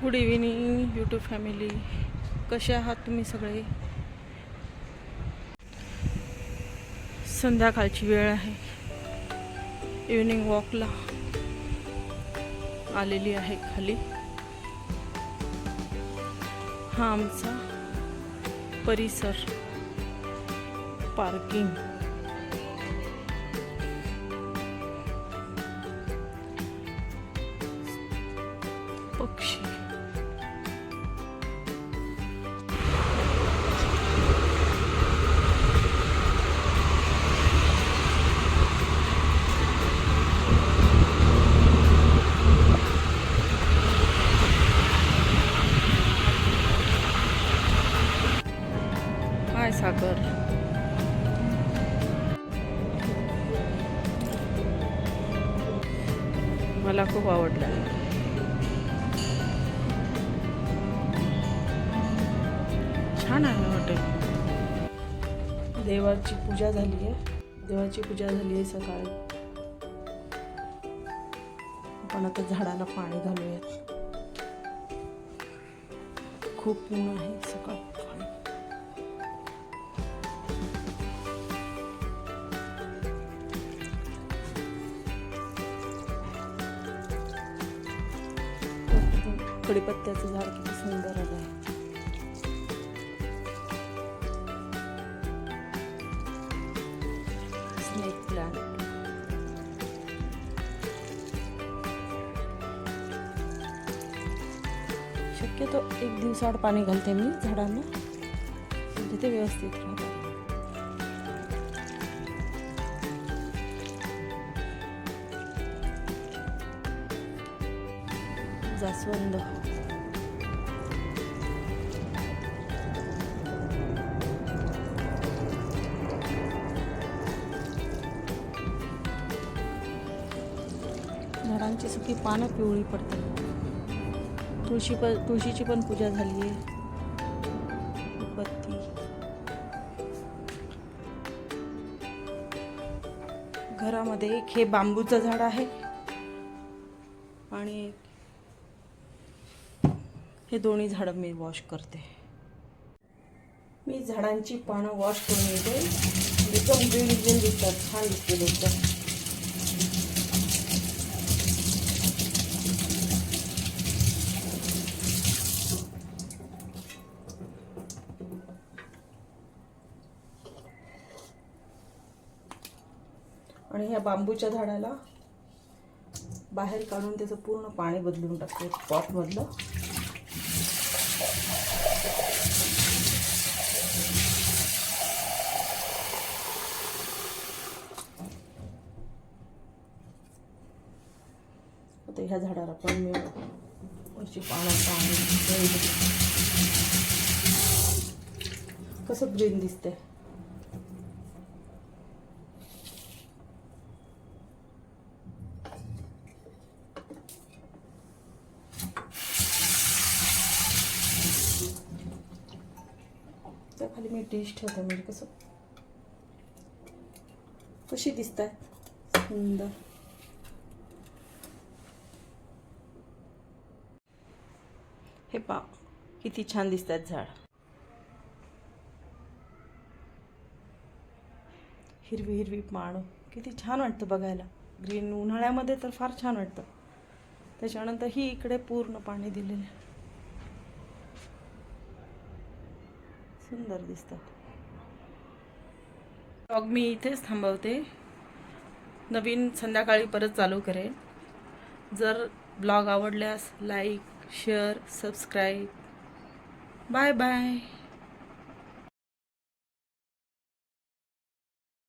Good evening YouTube family, कसे आहात तुम्ही सगळे? संध्याकाळची वेळ आहे, इव्हिनिंग वॉकला आलेली आहे खाली. हा आमचा परिसर, पार्किंग. पक्षी हाय सागर. मला खूप आवडलं. छान आहे हॉटेल. देवाची पूजा झाली आहे सकाळी. आपण आता झाडाला पाणी घालूयात. खूप ऊन आहे सकाळी. कडीपत्त्याचं झाड किती सुंदर आलंय. Snake plant. शक्यतो एक दिवसाआड पाणी घालते मी झाडांना, म्हणजे ते व्यवस्थित राहतात. जास्वंद. झाडांची सुकी पानं पिवळी पडतात. तुळशीची पण पूजा झाली आहे. पत्ती. घरामध्ये एक हे बांबूचं झाड आहे आणि हे दोन्ही झाडं मी वॉश करते. मी झाडांची पानं वॉश करून येते. एकदम ग्रीन दिसतात, छान दिसते एकदम. आणि ह्या बांबूच्या झाडाला बाहेर काढून त्याचं पूर्ण पाणी बदलून टाकते पॉटमधलं. आता ह्या झाडाला पण मी वरची पाणी कसं ग्रीन दिसते. खाली मी डिश ठेवते, म्हणजे कसं कशी दिसत आहे सुंदर. हे पा किती छान दिसतात झाड. हिरवी हिरवी पानं किती छान वाटतं बघायला. ग्रीन उन्हाळ्यामध्ये तर फार छान वाटतं. त्याच्यानंतर ही इकडे पूर्ण पाणी दिलेलं आहे. सुंदर दिसतात. ब्लॉग मी इथेच थांबवते. नवीन संध्याकाळी परत चालू करेन. जर ब्लॉग आवडल्यास like, share, subscribe. Bye bye.